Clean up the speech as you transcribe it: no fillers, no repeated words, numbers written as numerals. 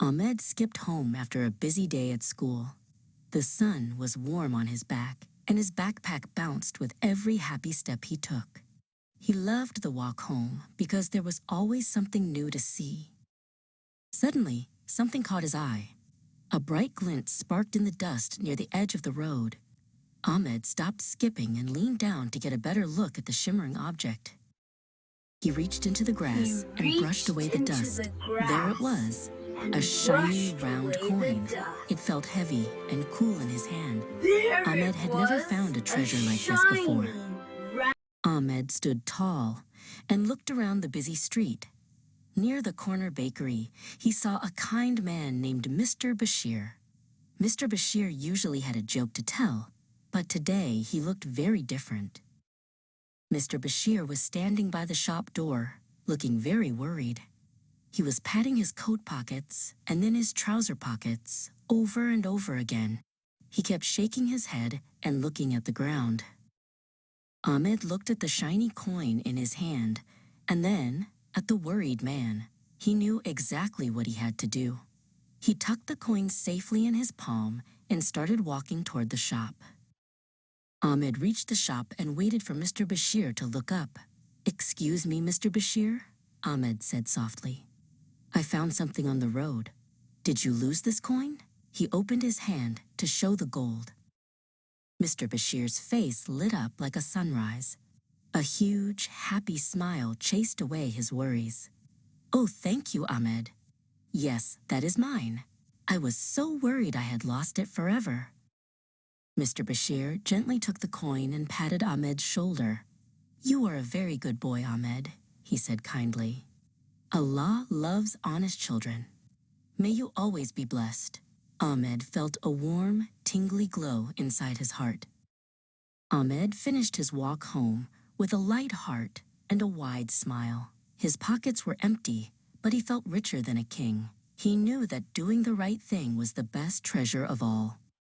Ahmed skipped home after a busy day at school. The sun was warm on his back, and his backpack bounced with every happy step he took. He loved the walk home because there was always something new to see. Suddenly, something caught his eye. A bright glint sparked in the dust near the edge of the road. Ahmed stopped skipping and leaned down to get a better look at the shimmering object. He reached into the grass and brushed away the dust. There it was, a shiny, round coin. It felt heavy and cool in his hand. Ahmed had never found a treasure like this before. Ahmed stood tall and looked around the busy street. Near the corner bakery, he saw a kind man named Mr. Bashir. Mr. Bashir usually had a joke to tell, but today he looked very different. Mr. Bashir was standing by the shop door, looking very worried. He was patting his coat pockets and then his trouser pockets over and over again. He kept shaking his head and looking at the ground. Ahmed looked at the shiny coin in his hand and then at the worried man. He knew exactly what he had to do. He tucked the coin safely in his palm and started walking toward the shop. Ahmed reached the shop and waited for Mr. Bashir to look up. "Excuse me, Mr. Bashir," Ahmed said softly. "I found something on the road. Did you lose this coin?" He opened his hand to show the gold. Mr. Bashir's face lit up like a sunrise. A huge, happy smile chased away his worries. "Oh, thank you, Ahmed. Yes, that is mine. I was so worried I had lost it forever." Mr. Bashir gently took the coin and patted Ahmed's shoulder. "You are a very good boy, Ahmed," he said kindly. "Allah loves honest children. May you always be blessed." Ahmed felt a warm, tingly glow inside his heart. Ahmed finished his walk home with a light heart and a wide smile. His pockets were empty, but he felt richer than a king. He knew that doing the right thing was the best treasure of all.